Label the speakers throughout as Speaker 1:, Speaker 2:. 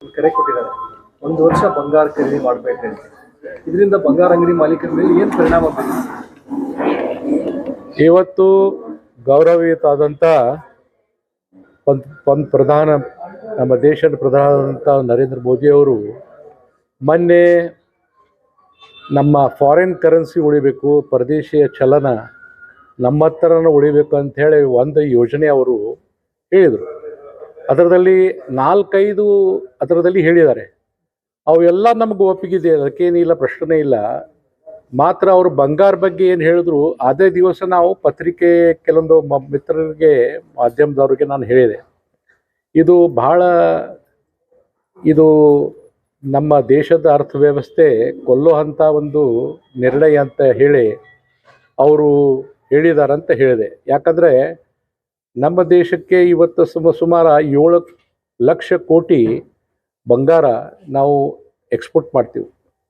Speaker 1: ಕರೆ ಕೊಟ್ಟಿದ್ದಾರೆ. ಒಂದು ವರ್ಷ ಬಂಗಾರ ಖರೀದಿ ಮಾಡಬೇಕಂತ. ಇದರಿಂದ ಬಂಗಾರ ಅಂಗಡಿ ಮಾಲೀಕರ ಮೇಲೆ ಏನು ಪರಿಣಾಮ ಬೀರುತ್ತೆ?
Speaker 2: ಇವತ್ತು ಗೌರವಯುತವಾದಂಥ ಪ್ರಧಾನ ನಮ್ಮ ದೇಶದ ಪ್ರಧಾನಂತ ನರೇಂದ್ರ ಮೋದಿಯವರು ಮೊನ್ನೆ ನಮ್ಮ ಫಾರಿನ್ ಕರೆನ್ಸಿ ಉಳಿಬೇಕು, ಪರದೇಶಿಯ ಚಲನ ನಮ್ಮ ಹತ್ರನ ಉಳಿಬೇಕು ಅಂಥೇಳಿ ಒಂದು ಯೋಜನೆ ಅವರು ಹೇಳಿದರು. ಅದರಲ್ಲಿ 4-5 ಅದರದಲ್ಲಿ ಹೇಳಿದ್ದಾರೆ. ಅವೆಲ್ಲ ನಮಗೆ ಒಪ್ಪಿಗಿದೆ, ಅದಕ್ಕೇನಿಲ್ಲ, ಪ್ರಶ್ನೆ ಇಲ್ಲ. ಮಾತ್ರ ಅವರು ಬಂಗಾರ ಬಗ್ಗೆ ಏನು ಹೇಳಿದ್ರು ಅದೇ ದಿವಸ ನಾವು ಪತ್ರಿಕೆ ಕೆಲವೊಂದು ಮಿತ್ರರಿಗೆ, ಮಾಧ್ಯಮದವ್ರಿಗೆ ನಾನು ಹೇಳಿದೆ, ಇದು ನಮ್ಮ ದೇಶದ ಅರ್ಥವ್ಯವಸ್ಥೆ ಕೊಲ್ಲುವಂಥ ಒಂದು ನಿರ್ಣಯ ಅಂತ ಹೇಳಿ ಅವರು ಹೇಳಿದಾರಂತ ಹೇಳಿದೆ. ಯಾಕಂದರೆ ನಮ್ಮ ದೇಶಕ್ಕೆ ಇವತ್ತು ಸುಮಾರು 7 ಲಕ್ಷ ಕೋಟಿ ಬಂಗಾರ ನಾವು ಎಕ್ಸ್ಪೋರ್ಟ್ ಮಾಡ್ತೀವಿ,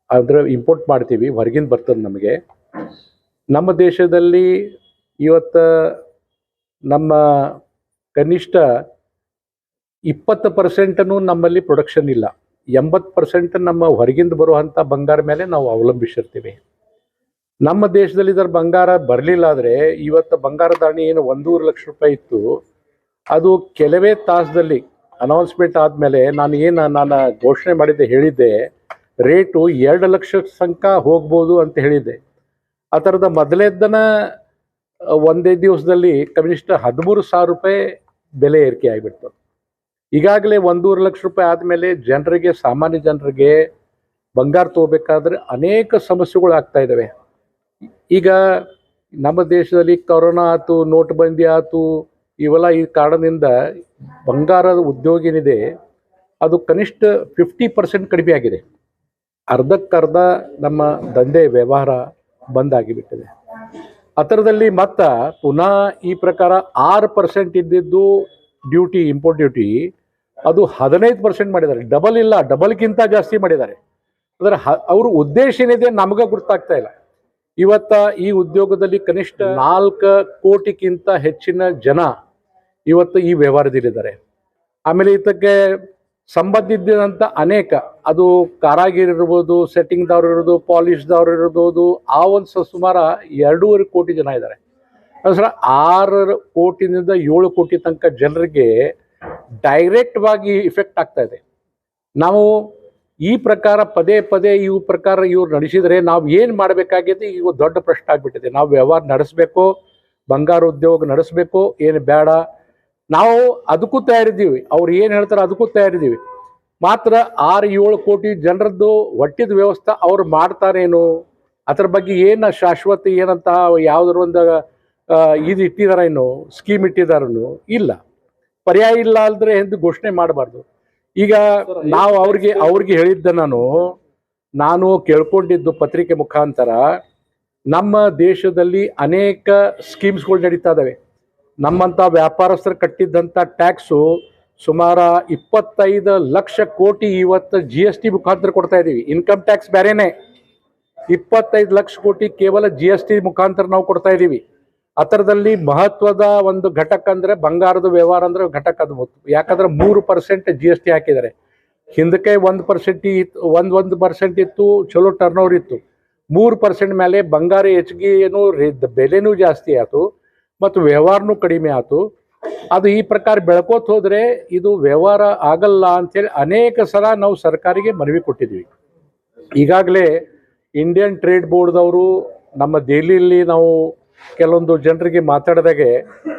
Speaker 2: ಅಂದರೆ ಇಂಪೋರ್ಟ್ ಮಾಡ್ತೀವಿ, ಹೊರಗಿಂದ ಬರ್ತದೆ ನಮಗೆ. ನಮ್ಮ ದೇಶದಲ್ಲಿ ಇವತ್ತು ನಮ್ಮ ಕನಿಷ್ಠ 20% ನಮ್ಮಲ್ಲಿ ಪ್ರೊಡಕ್ಷನ್ ಇಲ್ಲ. 80% ನಮ್ಮ ಹೊರಗಿಂದ ಬರುವಂಥ ಬಂಗಾರ ಮೇಲೆ ನಾವು ಅವಲಂಬಿಸಿರ್ತೀವಿ. ನಮ್ಮ ದೇಶದಲ್ಲಿ ಇದರ ಬಂಗಾರ ಬರಲಿಲ್ಲ ಆದರೆ ಇವತ್ತು ಬಂಗಾರ ದಾಣಿ ಏನು 1.5 ಲಕ್ಷ ರೂಪಾಯಿ ಇತ್ತು, ಅದು ಕೆಲವೇ ತಾಸದಲ್ಲಿ ಅನೌನ್ಸ್ಮೆಂಟ್ ಆದಮೇಲೆ ನಾನು ಘೋಷಣೆ ಹೇಳಿದ್ದೆ ರೇಟು 2 ಲಕ್ಷ ತನಕ ಹೋಗ್ಬೋದು ಅಂತ ಹೇಳಿದ್ದೆ. ಆ ಥರದ ಮೊದಲೇದ್ದನ ಒಂದೇ ದಿವಸದಲ್ಲಿ ಕನಿಷ್ಠ 13,000 ರೂಪಾಯಿ ಬೆಲೆ ಏರಿಕೆ ಆಗಿಬಿಡ್ತು. ಈಗಾಗಲೇ 1.5 ಲಕ್ಷ ರೂಪಾಯಿ ಆದಮೇಲೆ ಜನರಿಗೆ, ಸಾಮಾನ್ಯ ಜನರಿಗೆ ಬಂಗಾರ ತೊಗೋಬೇಕಾದ್ರೆ ಅನೇಕ ಸಮಸ್ಯೆಗಳು ಆಗ್ತಾ ಇದ್ದಾವೆ. ಈಗ ನಮ್ಮ ದೇಶದಲ್ಲಿ ಕೊರೋನಾ ಆಯ್ತು, ನೋಟ್ಬಂದಿ ಆಯ್ತು, ಇವೆಲ್ಲ ಈ ಕಾರಣದಿಂದ ಬಂಗಾರದ ಉದ್ಯೋಗ ಏನಿದೆ ಅದು ಕನಿಷ್ಠ 50% ಕಡಿಮೆ ಆಗಿದೆ. ಅರ್ಧಕ್ಕರ್ಧ ನಮ್ಮ ದಂಧೆ ವ್ಯವಹಾರ ಬಂದಾಗಿಬಿಟ್ಟಿದೆ. ಅದರದಲ್ಲಿ ಮತ್ತೆ ಪುನಃ ಈ ಪ್ರಕಾರ 6% ಇದ್ದಿದ್ದು ಡ್ಯೂಟಿ, ಇಂಪೋರ್ಟ್ ಡ್ಯೂಟಿ, ಅದು 15% ಮಾಡಿದ್ದಾರೆ. ಡಬಲ್ ಇಲ್ಲ, ಡಬಲ್ಗಿಂತ ಜಾಸ್ತಿ ಮಾಡಿದ್ದಾರೆ. ಅದರ ಅವ್ರ ಉದ್ದೇಶ ಏನಿದೆ ನಮಗೆ ಗೊತ್ತಾಗ್ತಾ ಇಲ್ಲ. ಇವತ್ತ ಈ ಉದ್ಯೋಗದಲ್ಲಿ ಕನಿಷ್ಠ 4 ಕೋಟಿಗಿಂತ ಹೆಚ್ಚಿನ ಜನ ಇವತ್ತು ಈ ವ್ಯವಹಾರದಲ್ಲಿದ್ದಾರೆ. ಆಮೇಲೆ ಇದಕ್ಕೆ ಸಂಬಂಧಿಸಿದಂಥ ಅನೇಕ, ಅದು ಕಾರಾಗಿರ್ ಇರ್ಬೋದು, ಸೆಟ್ಟಿಂಗ್ದವ್ರು ಇರ್ಬೋದು, ಪಾಲಿಶ್ದವ್ರು ಇರ್ಬೋದು, ಆ ಒಂದು ಸುಮಾರು 2.5 ಕೋಟಿ ಜನ ಇದ್ದಾರೆ. ಸರ 6 ಕೋಟಿನಿಂದ 7 ಕೋಟಿ ತನಕ ಜನರಿಗೆ ಡೈರೆಕ್ಟ್ವಾಗಿ ಇಫೆಕ್ಟ್ ಆಗ್ತಾ ಇದೆ. ನಾವು ಈ ಪ್ರಕಾರ ಪದೇ ಇವ್ರು ನಡೆಸಿದರೆ ನಾವು ಏನು ಮಾಡಬೇಕಾಗಿದೆ ಈಗ ದೊಡ್ಡ ಪ್ರಶ್ನೆ ಆಗಿಬಿಟ್ಟಿದೆ. ನಾವು ವ್ಯವಹಾರ ನಡೆಸಬೇಕು, ಬಂಗಾರ ಉದ್ಯೋಗ ನಡೆಸಬೇಕು, ಏನು ಬೇಡ, ನಾವು ಅದಕ್ಕೂ ತಯಾರಿದ್ದೀವಿ. ಅವ್ರು ಏನು ಹೇಳ್ತಾರೆ ಅದಕ್ಕೂ ತಯಾರಿದ್ದೀವಿ. ಮಾತ್ರ 6-7 ಕೋಟಿ ಜನರದ್ದು ಹೊಟ್ಟಿದ ವ್ಯವಸ್ಥೆ ಅವ್ರು ಮಾಡ್ತಾರೇನು, ಅದ್ರ ಬಗ್ಗೆ ಏನು ಶಾಶ್ವತ ಏನಂತ ಯಾವುದ್ರ ಒಂದು ಇದು ಇಟ್ಟಿದಾರೇನು, ಸ್ಕೀಮ್ ಇಟ್ಟಿದಾರೇನು, ಇಲ್ಲ. ಪರ್ಯಾಯ ಇಲ್ಲ ಅಂದರೆ ಎಂದು ಘೋಷಣೆ ಮಾಡಬಾರ್ದು. ಈಗ ನಾವು ಅವ್ರಿಗೆ ಹೇಳಿದ್ದ, ನಾನು ಕೇಳ್ಕೊಂಡಿದ್ದು ಪತ್ರಿಕೆ ಮುಖಾಂತರ, ನಮ್ಮ ದೇಶದಲ್ಲಿ ಅನೇಕ ಸ್ಕೀಮ್ಸ್ಗಳು ನಡೀತಾ ಇದ್ದಾವೆ. ನಮ್ಮಂಥ ವ್ಯಾಪಾರಸ್ಥರು ಕಟ್ಟಿದ್ದಂಥ ಟ್ಯಾಕ್ಸು ಸುಮಾರು 25 ಲಕ್ಷ ಕೋಟಿ ಇವತ್ತು GST ಮುಖಾಂತರ ಕೊಡ್ತಾ ಇದ್ದೀವಿ. ಇನ್ಕಮ್ ಟ್ಯಾಕ್ಸ್ ಬೇರೆನೆ, 25 ಲಕ್ಷ ಕೋಟಿ ಕೇವಲ GST ಮುಖಾಂತರ ನಾವು ಕೊಡ್ತಾ ಇದ್ದೀವಿ. ಅದರದಲ್ಲಿ ಮಹತ್ವದ ಒಂದು ಘಟಕ ಅಂದರೆ ಬಂಗಾರದ ವ್ಯವಹಾರ ಅಂದರೆ ಘಟಕ ಅದು. ಯಾಕಂದ್ರೆ 3% GST ಹಾಕಿದ್ದಾರೆ. ಹಿಂದಕ್ಕೆ 1% ಇತ್ತು, 1% ಇತ್ತು, ಚಲೋ ಟರ್ನ್ ಓವರ್ ಇತ್ತು. 3% ಮೇಲೆ ಬಂಗಾರ ಹೆಚ್ಚಿಗೆ ಏನು ಬೆಲೆನೂ ಜಾಸ್ತಿ ಆಯಿತು ಮತ್ತು ವ್ಯವಹಾರನೂ ಕಡಿಮೆ ಆಯಿತು. ಅದು ಈ ಪ್ರಕಾರ ಬೆಳ್ಕೋತ ಹೋದರೆ ಇದು ವ್ಯವಹಾರ ಆಗಲ್ಲ ಅಂಥೇಳಿ ಅನೇಕ ಸಲ ನಾವು ಸರ್ಕಾರಿಗೆ ಮನವಿ ಕೊಟ್ಟಿದ್ವಿ. ಈಗಾಗಲೇ ಇಂಡಿಯನ್ ಟ್ರೇಡ್ ಬೋರ್ಡ್ದವರು ನಮ್ಮ ದೆಹಲಿಯಲ್ಲಿ ನಾವು ಕೆಲವೊಂದು ಜನರಿಗೆ ಮಾತಾಡಿದಾಗೆ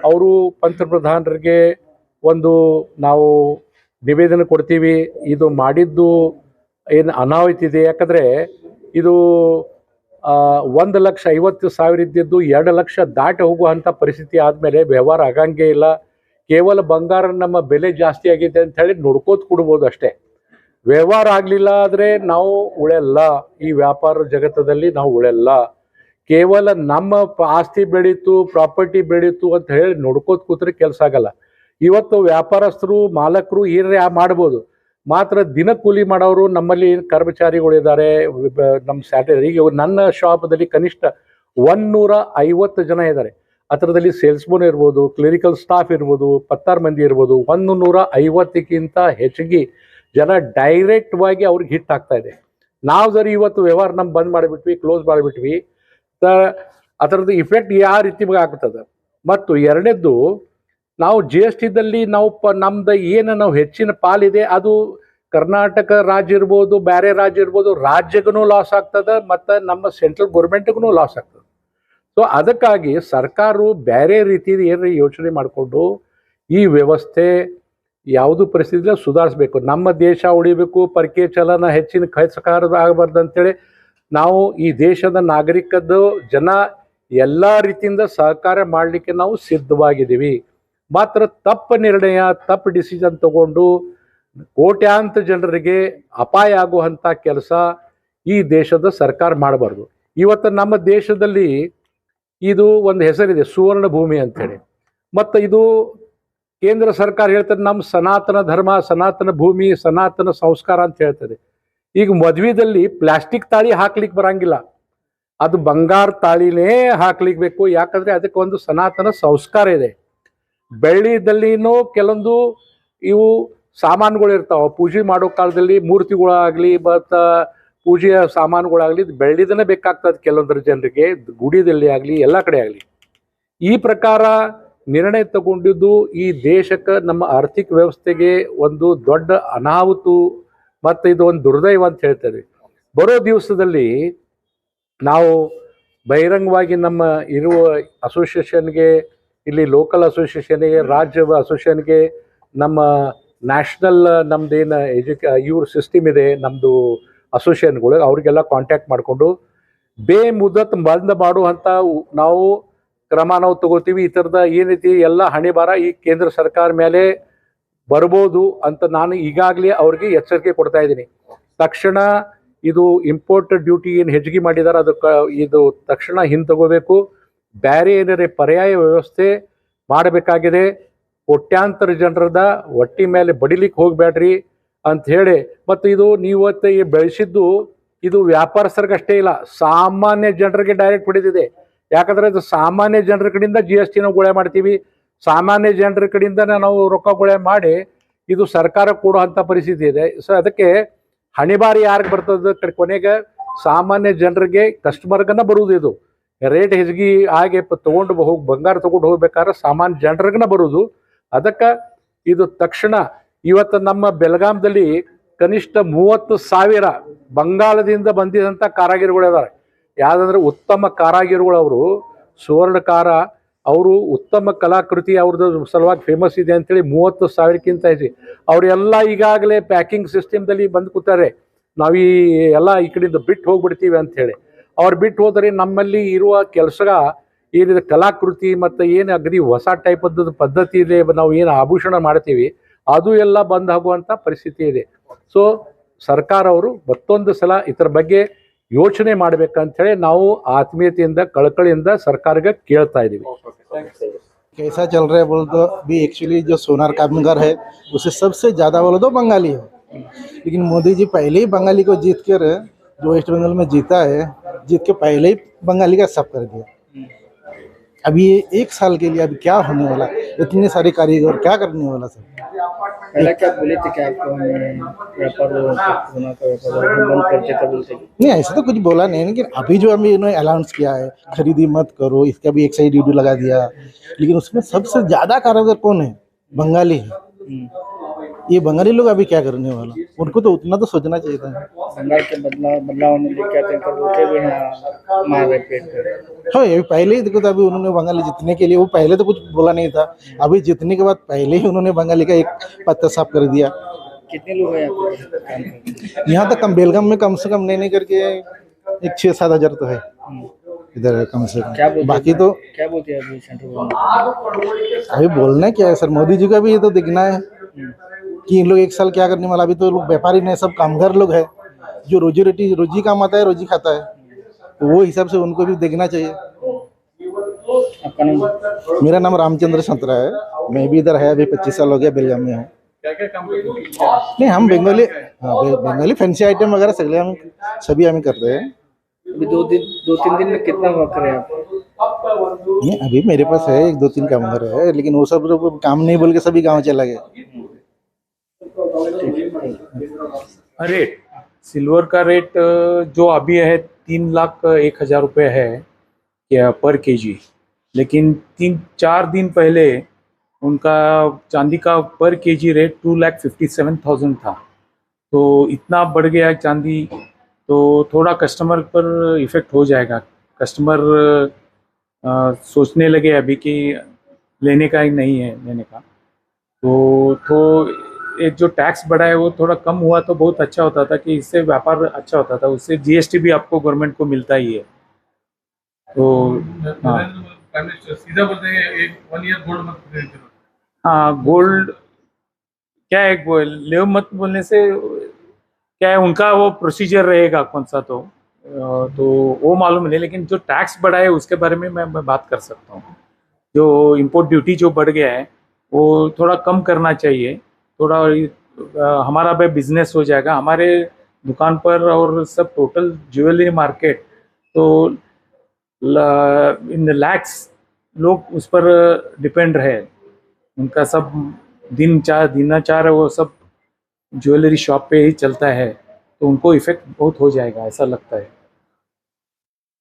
Speaker 2: ಅವರು ಪಂತಪ್ರಧಾನರಿಗೆ ನಾವು ನಿವೇದನೆ ಕೊಡ್ತೀವಿ, ಇದು ಮಾಡಿದ್ದು ಏನು ಅನಾಹುತಿದೆ. ಯಾಕಂದರೆ ಇದು 1,50,000 ಇದ್ದಿದ್ದು 2 ಲಕ್ಷ ದಾಟಿ ಹೋಗುವಂಥ ಪರಿಸ್ಥಿತಿ ಆದಮೇಲೆ ವ್ಯವಹಾರ ಆಗಂಗೇ ಇಲ್ಲ. ಕೇವಲ ಬಂಗಾರ ನಮ್ಮ ಬೆಲೆ ಜಾಸ್ತಿ ಆಗಿದೆ ಅಂತ ಹೇಳಿ ನೋಡ್ಕೋತ ಕೊಡ್ಬೋದು ಅಷ್ಟೇ. ವ್ಯವಹಾರ ಆಗಲಿಲ್ಲ ಆದರೆ ನಾವು ಉಳಿಯಲ್ಲ, ಈ ವ್ಯಾಪಾರ ಜಗತ್ತದಲ್ಲಿ ನಾವು ಉಳಿಯಲ್ಲ. ಕೇವಲ ನಮ್ಮ ಆಸ್ತಿ ಬೆಳೀತು, ಪ್ರಾಪರ್ಟಿ ಬೆಳೀತು ಅಂತ ಹೇಳಿ ನೋಡ್ಕೋತ ಕೂತ್ರೆ ಕೆಲಸ ಆಗಲ್ಲ. ಇವತ್ತು ವ್ಯಾಪಾರಸ್ಥರು, ಮಾಲಕರು ಏನಾರ ಮಾಡ್ಬೋದು, ಮಾತ್ರ ದಿನ ಕೂಲಿ ಮಾಡೋರು ನಮ್ಮಲ್ಲಿ ಕರ್ಮಚಾರಿಗಳಿದ್ದಾರೆ. ನಮ್ಮ ಸ್ಯಾಟರ್ಡೇ ಈಗ ನನ್ನ ಶಾಪದಲ್ಲಿ ಕನಿಷ್ಠ 150 ಜನ ಇದ್ದಾರೆ. ಅದರದಲ್ಲಿ ಸೇಲ್ಸ್ಮನ್ ಇರ್ಬೋದು, ಕ್ಲಿನಿಕಲ್ ಸ್ಟಾಫ್ ಇರ್ಬೋದು, 16 ಮಂದಿ ಇರ್ಬೋದು. 150ಕ್ಕಿಂತ ಹೆಚ್ಚಿಗೆ ಜನ ಡೈರೆಕ್ಟ್ವಾಗಿ ಅವ್ರಿಗೆ ಹಿಟ್ ಆಗ್ತಾ ಇದೆ. ನಾವು ಜರಿ ಇವತ್ತು ವ್ಯವಹಾರ ನಮ್ಮ ಬಂದ್ ಮಾಡಿಬಿಟ್ವಿ, ಕ್ಲೋಸ್ ಮಾಡಿಬಿಟ್ವಿ, ಅದರದ್ದು ಇಫೆಕ್ಟ್ ಯಾವ ರೀತಿ ಆಗ್ತದೆ. ಮತ್ತು ಎರಡನೇದ್ದು, ನಾವು ಜಿ ಎಸ್ ಟಿದಲ್ಲಿ ನಾವು ನಮ್ದು ಏನು ನಾವು ಹೆಚ್ಚಿನ ಪಾಲಿದೆ ಅದು ಕರ್ನಾಟಕ ರಾಜ್ಯ ಇರ್ಬೋದು, ಬೇರೆ ರಾಜ್ಯ ಇರ್ಬೋದು, ರಾಜ್ಯಗೂ ಲಾಸ್ ಆಗ್ತದೆ ಮತ್ತು ನಮ್ಮ ಸೆಂಟ್ರಲ್ ಗೌರ್ಮೆಂಟ್ಗೂ ಲಾಸ್ ಆಗ್ತದೆ. ಸೊ ಅದಕ್ಕಾಗಿ ಸರ್ಕಾರವು ಬೇರೆ ರೀತಿ ಏನು ಯೋಚನೆ ಮಾಡಿಕೊಂಡು ಈ ವ್ಯವಸ್ಥೆ ಯಾವುದು ಪರಿಸ್ಥಿತಿಯಲ್ಲಿ ಸುಧಾರಿಸಬೇಕು. ನಮ್ಮ ದೇಶ ಉಳಿಬೇಕು, ಪರಕೀಯ ಚಲನ ಹೆಚ್ಚಿನ ಖರ್ಚಕಾರ ಆಗಬಾರ್ದು ಅಂತೇಳಿ ನಾವು ಈ ದೇಶದ ನಾಗರಿಕದ ಜನ ಎಲ್ಲ ರೀತಿಯಿಂದ ಸಹಕಾರ ಮಾಡಲಿಕ್ಕೆ ನಾವು ಸಿದ್ಧವಾಗಿದ್ದೀವಿ. ಮಾತ್ರ ತಪ್ಪು ನಿರ್ಣಯ, ತಪ್ಪು ಡಿಸಿಷನ್ ತಗೊಂಡು ಕೋಟ್ಯಾಂತರ ಜನರಿಗೆ ಅಪಾಯ ಆಗುವಂಥ ಕೆಲಸ ಈ ದೇಶದ ಸರ್ಕಾರ ಮಾಡಬಾರ್ದು. ಇವತ್ತು ನಮ್ಮ ದೇಶದಲ್ಲಿ ಇದು ಒಂದು ಹೆಸರಿದೆ, ಸುವರ್ಣ ಭೂಮಿ ಅಂಥೇಳಿ. ಮತ್ತು ಇದು ಕೇಂದ್ರ ಸರ್ಕಾರ ಹೇಳ್ತದೆ ನಮ್ಮ ಸನಾತನ ಧರ್ಮ, ಸನಾತನ ಭೂಮಿ, ಸನಾತನ ಸಂಸ್ಕಾರ ಅಂತ ಹೇಳ್ತದೆ. ಈಗ ಮದುವೆದಲ್ಲಿ ಪ್ಲಾಸ್ಟಿಕ್ ತಾಳಿ ಹಾಕ್ಲಿಕ್ಕೆ ಬರಂಗಿಲ್ಲ, ಅದು ಬಂಗಾರ ತಾಳಿನೇ ಹಾಕ್ಲಿಕ್ಕೆ ಬೇಕು. ಯಾಕಂದರೆ ಅದಕ್ಕೆ ಒಂದು ಸನಾತನ ಸಂಸ್ಕಾರ ಇದೆ. ಬೆಳ್ಳಿದಲ್ಲಿನೂ ಕೆಲವೊಂದು ಇವು ಸಾಮಾನುಗಳು ಇರ್ತಾವೆ, ಪೂಜೆ ಮಾಡೋ ಕಾಲದಲ್ಲಿ ಮೂರ್ತಿಗಳಾಗಲಿ ಮತ್ತು ಪೂಜೆಯ ಸಾಮಾನುಗಳಾಗಲಿ ಬೆಳ್ಳಿದನೇ ಬೇಕಾಗ್ತದೆ ಕೆಲವೊಂದರ ಜನರಿಗೆ, ಗುಡಿದಲ್ಲಿ ಆಗಲಿ ಎಲ್ಲ ಕಡೆ ಆಗಲಿ. ಈ ಪ್ರಕಾರ ನಿರ್ಣಯ ತಗೊಂಡಿದ್ದು ಈ ದೇಶಕ್ಕೆ, ನಮ್ಮ ಆರ್ಥಿಕ ವ್ಯವಸ್ಥೆಗೆ ಒಂದು ದೊಡ್ಡ ಅನಾಹುತ ಮತ್ತು ಇದು ಒಂದು ದುರ್ದೈವ ಅಂತ ಹೇಳ್ತೇವೆ. ಬರೋ ದಿವಸದಲ್ಲಿ ನಾವು ಬಹಿರಂಗವಾಗಿ ನಮ್ಮ ಇರುವ ಅಸೋಸಿಯೇಷನ್ಗೆ, ಇಲ್ಲಿ ಲೋಕಲ್ ಅಸೋಸಿಯೇಷನ್ಗೆ, ರಾಜ್ಯ ಅಸೋಸಿಯೇಷನ್ಗೆ, ನಮ್ಮ ನ್ಯಾಷನಲ್ ನಮ್ದೇನು ಇವ್ರ ಸಿಸ್ಟಮ್ ಇದೆ ನಮ್ಮದು ಅಸೋಸಿಯೇಷನ್ಗಳು, ಅವ್ರಿಗೆಲ್ಲ ಕಾಂಟ್ಯಾಕ್ಟ್ ಮಾಡಿಕೊಂಡು ಬೇಮುದತ್ ಬಂದ್ ಮಾಡುವಂಥ ನಾವು ಕ್ರಮ ನಾವು ತಗೋತೀವಿ. ಈ ಥರದ ಏನೈತಿ ಎಲ್ಲ ಹಣೆಬಾರ ಈ ಕೇಂದ್ರ ಸರ್ಕಾರ ಮೇಲೆ ಬರ್ಬೋದು ಅಂತ ನಾನು ಈಗಾಗಲೇ ಅವ್ರಿಗೆ ಎಚ್ಚರಿಕೆ ಕೊಡ್ತಾ ಇದ್ದೀನಿ. ತಕ್ಷಣ ಇದು ಇಂಪೋರ್ಟ್ ಡ್ಯೂಟಿ ಏನು ಹೆಚ್ಚಿಗೆ ಮಾಡಿದ್ದಾರೆ ಅದಕ್ಕೆ ಇದು ತಕ್ಷಣ ಹಿಂತಗೋಬೇಕು. ಬೇರೆ ಏನಾರೆ ಪರ್ಯಾಯ ವ್ಯವಸ್ಥೆ ಮಾಡಬೇಕಾಗಿದೆ. ಕೋಟ್ಯಾಂತರ ಜನರದ ಹೊಟ್ಟಿ ಮೇಲೆ ಬಡಿಲಿಕ್ಕೆ ಹೋಗಬೇಡ್ರಿ ಅಂತ ಹೇಳಿ. ಮತ್ತು ಇದು ನೀವತ್ತು ಬೆಳೆಸಿದ್ದು ಇದು ವ್ಯಾಪಾರಸ್ಥರಿಗಷ್ಟೇ ಇಲ್ಲ, ಸಾಮಾನ್ಯ ಜನರಿಗೆ ಡೈರೆಕ್ಟ್ ಹೊಡೆದಿದೆ. ಯಾಕಂದರೆ ಅದು ಸಾಮಾನ್ಯ ಜನರ ಕಡೆಯಿಂದ ಜಿ ಎಸ್ ಟಿ ನಾವು ಗೊಳೆ ಮಾಡ್ತೀವಿ, ಸಾಮಾನ್ಯ ಜನರ ಕಡೆಯಿಂದ ನಾವು ರೊಕ್ಕ ಗೊಳೆ ಮಾಡಿ ಇದು ಸರ್ಕಾರ ಕೊಡುವಂಥ ಪರಿಸ್ಥಿತಿ ಇದೆ. ಸೊ ಅದಕ್ಕೆ ಹಣಿಬಾರಿ ಯಾರಿಗೆ ಬರ್ತದೆ, ಕೊನೆಗೆ ಸಾಮಾನ್ಯ ಜನರಿಗೆ ಕಸ್ಟಮರ್ಗನ ಬರುವುದು. ಇದು ರೇಟ್ ಹೆಚ್ಚಿಗೆ ಹಾಗೆ ತೊಗೊಂಡು ಹೋಗಿ ಬಂಗಾರ ತೊಗೊಂಡು ಹೋಗ್ಬೇಕಾದ್ರೆ ಸಾಮಾನ್ಯ ಜನರಿಗನ ಬರುವುದು. ಅದಕ್ಕೆ ಇದು ತಕ್ಷಣ ಇವತ್ತು ನಮ್ಮ ಬೆಳಗಾಂದಲ್ಲಿ ಕನಿಷ್ಠ 30,000 ಬಂಗಾಳದಿಂದ ಬಂದಿದಂಥ ಕಾರಾಗಿರುಗಳು ಇದ್ದಾರೆ. ಯಾವುದಂದ್ರೆ ಉತ್ತಮ ಕಾರಾಗಿರುಗಳು, ಅವರು ಸುವರ್ಣಕಾರ, ಅವರು ಉತ್ತಮ ಕಲಾಕೃತಿ ಅವ್ರದ್ದು ಸಲುವಾಗಿ ಫೇಮಸ್ ಇದೆ ಅಂತೇಳಿ 30,000ಕ್ಕಿಂತ ಹೆಚ್ಚು ಅವರೆಲ್ಲ ಈಗಾಗಲೇ ಪ್ಯಾಕಿಂಗ್ ಸಿಸ್ಟಮ್ದಲ್ಲಿ ಬಂದು ಕೂತಾರೆ. ನಾವು ಈ ಎಲ್ಲ ಈ ಕಡೆಯಿಂದ ಬಿಟ್ಟು ಹೋಗ್ಬಿಡ್ತೀವಿ ಅಂಥೇಳಿ. ಅವ್ರು ಬಿಟ್ಟು ಹೋದರೆ ನಮ್ಮಲ್ಲಿ ಇರುವ ಕೆಲಸ ಏನಿದೆ ಕಲಾಕೃತಿ ಮತ್ತು ಏನು ಅಗದಿ ಹೊಸ ಟೈಪದ್ದು ಪದ್ಧತಿ ಇದೆ, ನಾವು ಏನು ಆಭೂಷಣ ಮಾಡ್ತೀವಿ ಅದು ಎಲ್ಲ ಬಂದ್ ಆಗುವಂಥ ಪರಿಸ್ಥಿತಿ ಇದೆ. ಸೊ ಸರ್ಕಾರ ಅವರು ಮತ್ತೊಂದು ಸಲ ಇದರ ಬಗ್ಗೆ ಯೋಚನೆ ಮಾಡಬೇಕಂತೇಳಿ ನಾವು ಆತ್ಮೀಯತೆಯಿಂದ ಕಳಕಳಿಯಿಂದ ಸರ್ಕಾರಕ್ಕೆ ಕೇಳ್ತಾ ಇದ್ದೀವಿ.
Speaker 3: कैसा चल रहा है बोल तो भी एक्चुअली जो सोनार कामगार है उसे सबसे ज़्यादा बोलो तो बंगाली है, लेकिन मोदी जी पहले ही बंगाली को जीत कर जो वेस्ट बंगाल में जीता है, जीत के पहले ही बंगाली का सब कर दिया। अभी ये 1 साल के लिए अभी क्या होने वाला, इतने सारे कारीगर क्या करने वाला सब।
Speaker 1: पहले क्या बोले थे कि आपको व्यापार सोना का व्यापार बंद कर देता बोलते?
Speaker 3: नहीं ऐसा तो कुछ बोला नहीं, लेकिन अभी जो अभी इन्होंने अनाउंस किया है खरीदी मत करो, इसका भी एक्साइज ड्यूटी लगा दिया, लेकिन उसमें सबसे ज़्यादा कारीगर कौन है? बंगाली है। ये बंगाली लोग अभी क्या करने वाला, उनको तो उतना तो सोचना चाहिए था।
Speaker 1: बंगाल के बदलाव ने लेके आते हैं, रोके भी हैं मार रहे पेट पे।
Speaker 3: हाँ ये पहले ही देखो तो अभी उन्होंने बंगाली जीतने के लिए, वो पहले तो कुछ बोला नहीं था, अभी जीतने के बाद पहले ही उन्होंने बंगाली का एक पत्ता साफ कर दिया।
Speaker 1: कितने लोग हैं आपके काम करते?
Speaker 3: यहाँ तक कम बेलगाम में कम से कम नहीं करके एक 6-7 हज़ार तो है इधर कम से
Speaker 1: क्या
Speaker 3: कम।
Speaker 1: बोलते
Speaker 3: बाकी तो
Speaker 1: क्या बोलते हैं अभी सेंट्रल गवर्नमेंट?
Speaker 3: अभी बोलना क्या है सर, मोदी जी का भी ये तो देखना है कि इन लोग 1 साल क्या करने वाला। अभी तो लोग व्यापारी नहीं, सब कामगार लोग हैं जो रोजी कमाता है, रोजी खाता है, तो वो हिसाब से उनको भी देखना चाहिए।
Speaker 1: आपका नाम?
Speaker 3: मेरा नाम रामचंद्र संतरा है, मैं भी इधर है अभी 25 साल हो गया बेलगाम में हूँ।
Speaker 1: क्या क्या काम करते हैं?
Speaker 3: नहीं हम बंगाली, हाँ बंगाली फैंसी आइटम वगैरह सभी हम करते हैं।
Speaker 1: अभी 2-3 दिन में कितना वर्क करें आप?
Speaker 3: नहीं अभी मेरे पास है 1-2-3 कामगार है, लेकिन वो सब लोग काम नहीं बोल के सभी गाँव चला गए।
Speaker 4: रेट सिल्वर का रेट जो अभी है 3,01,000 रुपये है क्या पर केजी, लेकिन 3-4 दिन पहले उनका चांदी का पर केजी रेट 2,57,000 था। तो इतना बढ़ गया चांदी, तो थोड़ा कस्टमर पर इफ़ेक्ट हो जाएगा। कस्टमर सोचने लगे अभी कि लेने का ही नहीं है लेने का। तो एक जो टैक्स बढ़ा है वो थोड़ा कम हुआ तो बहुत अच्छा होता था, कि इससे व्यापार अच्छा होता था, उससे जीएसटी भी आपको गवर्नमेंट को मिलता ही है। तो हाँ
Speaker 1: प्राइम मिनिस्टर सीधा बोलते हैं एक 1 ईयर गोल्ड मत खरीदो।
Speaker 4: हाँ, गोल्ड क्या है, ले मत बोलने से क्या है, उनका वो प्रोसीजर रहेगा कौन सा, तो वो मालूम नहीं, लेकिन जो टैक्स बढ़ा है उसके बारे में मैं बात कर सकता हूँ। जो इम्पोर्ट ड्यूटी जो बढ़ गया है वो थोड़ा कम करना चाहिए। थोड़ा हमारा भी बिजनेस हो जाएगा हमारे दुकान पर, और सब टोटल ज्वेलरी मार्केट तो इन लैक्स लोग उस पर डिपेंड रहे। उनका सब दिनाचार वो सब ज्वेलरी शॉप पे ही चलता है, तो उनको इफेक्ट बहुत हो जाएगा ऐसा लगता है।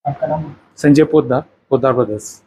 Speaker 1: आपका नाम?
Speaker 4: संजय पोद्दार, पोद्दार ब्रदर्स।